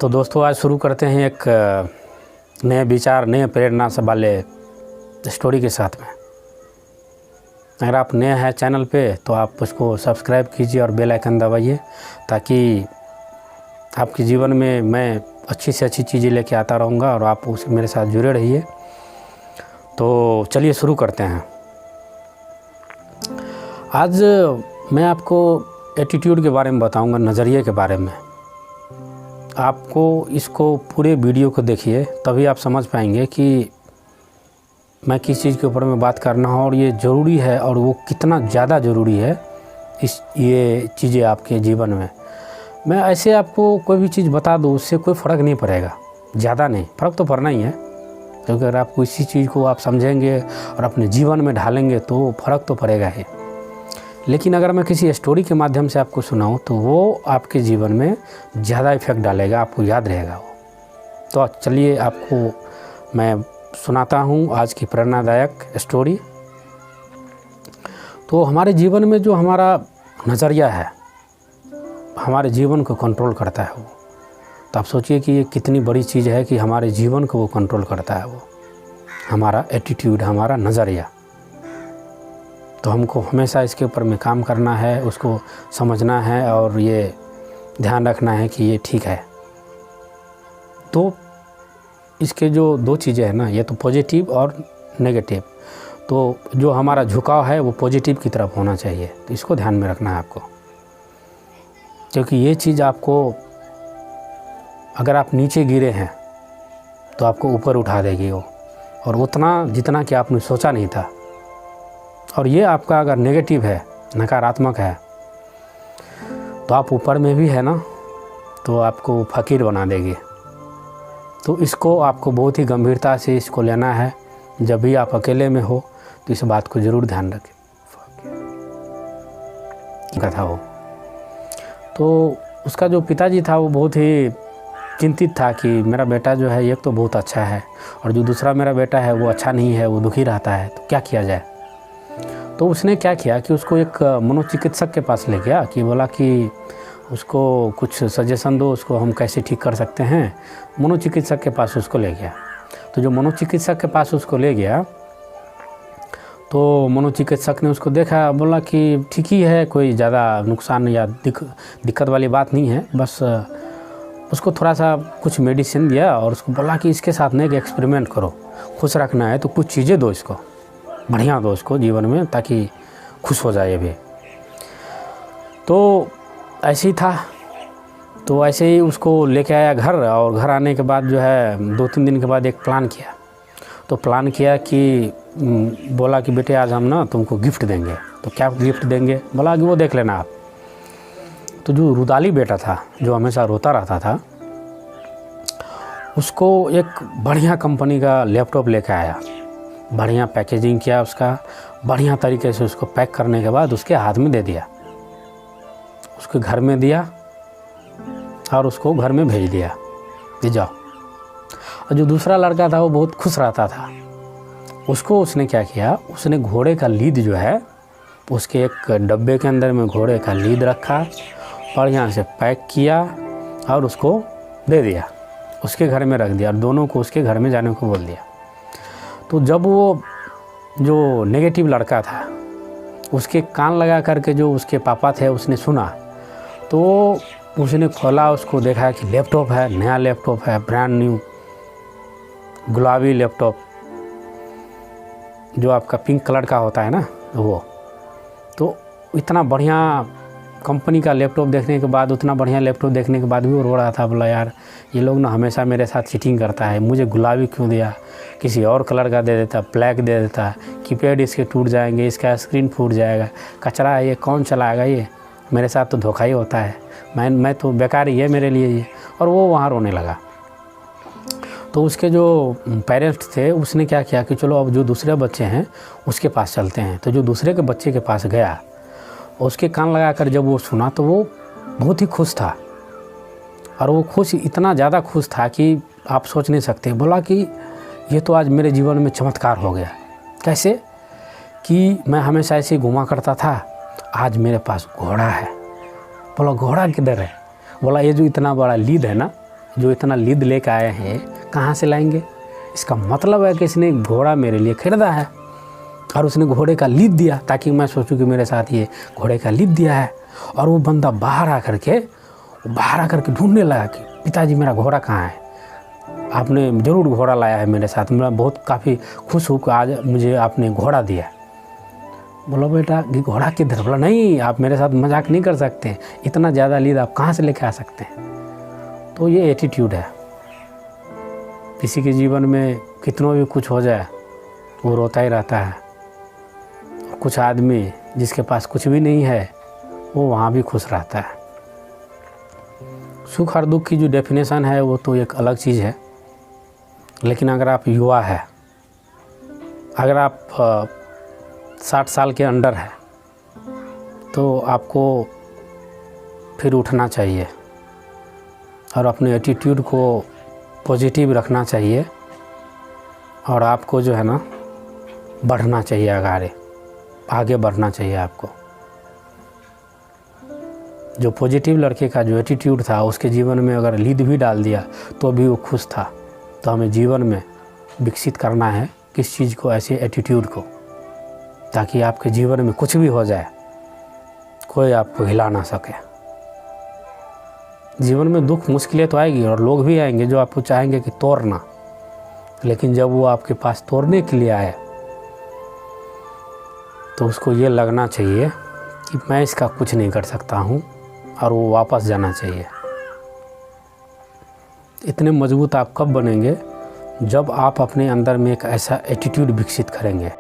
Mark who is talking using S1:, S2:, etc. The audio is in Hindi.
S1: तो दोस्तों आज शुरू करते हैं एक नए विचार नए प्रेरणा से वाले स्टोरी के साथ में। अगर आप नए हैं चैनल पे तो आप उसको सब्सक्राइब कीजिए और बेल आइकन दबाइए ताकि आपके जीवन में मैं अच्छी से अच्छी चीज़ें लेके आता रहूँगा और आप उस मेरे साथ जुड़े रहिए। तो चलिए शुरू करते हैं। आज मैं आपको एटीट्यूड के बारे में बताऊँगा, नज़रिए के बारे में। आपको इसको पूरे वीडियो को देखिए तभी आप समझ पाएंगे कि मैं किस चीज़ के ऊपर में बात करना है और ये ज़रूरी है और वो कितना ज़्यादा ज़रूरी है ये चीज़ें आपके जीवन में। मैं ऐसे आपको कोई भी चीज़ बता दूँ उससे कोई फ़र्क नहीं पड़ेगा, ज़्यादा नहीं, फ़र्क तो पड़ना ही है क्योंकि अगर आप किसी चीज़ को आप समझेंगे और अपने जीवन में ढालेंगे तो फ़र्क तो पड़ेगा ही। लेकिन अगर मैं किसी स्टोरी के माध्यम से आपको सुनाऊं तो वो आपके जीवन में ज़्यादा इफेक्ट डालेगा, आपको याद रहेगा वो। तो चलिए आपको मैं सुनाता हूं आज की प्रेरणादायक स्टोरी। तो हमारे जीवन में जो हमारा नज़रिया है हमारे जीवन को कंट्रोल करता है वो। तो आप सोचिए कि ये कितनी बड़ी चीज़ है कि हमारे जीवन को वो कंट्रोल करता है वो, हमारा एटीट्यूड, हमारा नज़रिया। तो हमको हमेशा इसके ऊपर में काम करना है, उसको समझना है और ये ध्यान रखना है कि ये ठीक है। तो इसके जो दो चीज़ें हैं ना, ये तो पॉजिटिव और नेगेटिव। तो जो हमारा झुकाव है वो पॉजिटिव की तरफ होना चाहिए, तो इसको ध्यान में रखना है आपको, क्योंकि ये चीज़ आपको, अगर आप नीचे गिरे हैं तो आपको ऊपर उठा देगी वो, और उतना जितना कि आपने सोचा नहीं था। और ये आपका अगर नेगेटिव है, नकारात्मक है, तो आप ऊपर में भी है ना तो आपको फ़कीर बना देगी। तो इसको आपको बहुत ही गंभीरता से इसको लेना है। जब भी आप अकेले में हो तो इस बात को ज़रूर ध्यान रखें। कथा हो तो उसका जो पिताजी था वो बहुत ही चिंतित था कि मेरा बेटा जो है एक तो बहुत अच्छा है और जो दूसरा मेरा बेटा है वो अच्छा नहीं है, वो दुखी रहता है, तो क्या किया जाए। तो उसने क्या किया कि उसको एक मनोचिकित्सक के पास ले गया, कि बोला कि उसको कुछ सजेशन दो, उसको हम कैसे ठीक कर सकते हैं। मनोचिकित्सक के पास उसको ले गया। तो जो मनोचिकित्सक के पास उसको ले गया तो मनोचिकित्सक ने उसको देखा, बोला कि ठीक ही है, कोई ज़्यादा नुकसान या दिक्कत वाली बात नहीं है। बस उसको थोड़ा सा कुछ मेडिसिन दिया और उसको बोला कि इसके साथ में एक एक्सपेरिमेंट करो, खुश रखना है तो कुछ चीज़ें दो इसको, बढ़िया दो इसको जीवन में, ताकि खुश हो जाए भी। तो ऐसे ही था। तो ऐसे ही उसको लेके आया घर, और घर आने के बाद जो है 2-3 दिन के बाद एक प्लान किया। तो प्लान किया कि बोला कि बेटे आज हम ना तुमको गिफ्ट देंगे। तो क्या गिफ्ट देंगे, बोला कि वो देख लेना आप। तो जो रुदाली बेटा था, जो हमेशा रोता रहता था, उसको एक बढ़िया कंपनी का लैपटॉप लेके आया, बढ़िया पैकेजिंग किया उसका, बढ़िया तरीके से उसको पैक करने के बाद उसके हाथ में दे दिया, उसके घर में दिया और उसको घर में भेज दिया कि जाओ। और जो दूसरा लड़का था वो बहुत खुश रहता था। उसको उसने क्या किया, उसने घोड़े का लीद जो है उसके एक डब्बे के अंदर में घोड़े का लीद रखा, बढ़िया से पैक किया और उसको दे दिया, उसके घर में रख दिया और दोनों को उसके घर में जाने को बोल दिया। तो जब वो जो नेगेटिव लड़का था उसके कान लगा करके जो उसके पापा थे उसने सुना, तो उसने खोला, उसको देखा कि लैपटॉप है, नया लैपटॉप है, ब्रांड न्यू गुलाबी लैपटॉप, जो आपका पिंक कलर का होता है ना वो। तो इतना बढ़िया कंपनी का लैपटॉप देखने के बाद, उतना बढ़िया लैपटॉप देखने के बाद भी वो रो रहा था। बोला यार ये लोग ना हमेशा मेरे साथ चीटिंग करता है, मुझे गुलाबी क्यों दिया, किसी और कलर का दे देता, ब्लैक दे देता, कीपैड इसके टूट जाएंगे, इसका स्क्रीन फूट जाएगा, कचरा है ये, कौन चलाएगा ये, मेरे साथ तो धोखा ही होता है, मैं तो बेकार ही है मेरे लिए ये। और वो वहाँ रोने लगा। तो उसके जो पेरेंट्स थे उसने क्या किया कि चलो अब जो दूसरे बच्चे हैं उसके पास चलते हैं। तो जो दूसरे के बच्चे के पास गया, उसके कान लगाकर जब वो सुना तो वो बहुत ही खुश था। और वो खुश, इतना ज़्यादा खुश था कि आप सोच नहीं सकते। बोला कि ये तो आज मेरे जीवन में चमत्कार हो गया। कैसे कि मैं हमेशा ऐसे घुमा करता था, आज मेरे पास घोड़ा है। बोला घोड़ा किधर है? बोला ये जो इतना बड़ा लीद है ना, जो इतना लिद लेकर आए हैं कहाँ से लाएंगे? इसका मतलब है कि इसने एक घोड़ा मेरे लिए खरीदा है और उसने घोड़े का लिद दिया ताकि मैं सोचूं कि मेरे साथ ये घोड़े का लिद दिया है। और वो बंदा बाहर आकर के ढूंढने लगा कि पिताजी मेरा घोड़ा कहाँ है, आपने ज़रूर घोड़ा लाया है मेरे साथ, मैं बहुत काफ़ी खुश हूँ कि आज मुझे आपने घोड़ा दिया। बोलो बेटा कि घोड़ा किधर? बोला नहीं, आप मेरे साथ मजाक नहीं कर सकते, इतना ज़्यादा लीद आप कहाँ से लेके आ सकते हैं। तो ये एटीट्यूड है। किसी के जीवन में कितना भी कुछ हो जाए वो रोता ही रहता है, कुछ आदमी जिसके पास कुछ भी नहीं है वो वहाँ भी खुश रहता है। सुख और दुख की जो डेफिनेशन है वो तो एक अलग चीज़ है, लेकिन अगर आप युवा है, अगर आप 60 साल के अंडर है तो आपको फिर उठना चाहिए और अपने एटीट्यूड को पॉजिटिव रखना चाहिए और आपको जो है ना बढ़ना चाहिए, आगे बढ़ना चाहिए आपको। जो पॉजिटिव लड़के का जो एटीट्यूड था उसके जीवन में अगर लीड भी डाल दिया तो भी वो खुश था। तो हमें जीवन में विकसित करना है किस चीज़ को, ऐसे एटीट्यूड को, ताकि आपके जीवन में कुछ भी हो जाए कोई आपको हिला ना सके। जीवन में दुख मुश्किलें तो आएगी और लोग भी आएंगे जो आपको चाहेंगे कि तोड़ना, लेकिन जब वो आपके पास तोड़ने के लिए आए तो उसको ये लगना चाहिए कि मैं इसका कुछ नहीं कर सकता हूँ और वो वापस जाना चाहिए। इतने मजबूत आप कब बनेंगे? जब आप अपने अंदर में एक ऐसा एटीट्यूड विकसित करेंगे।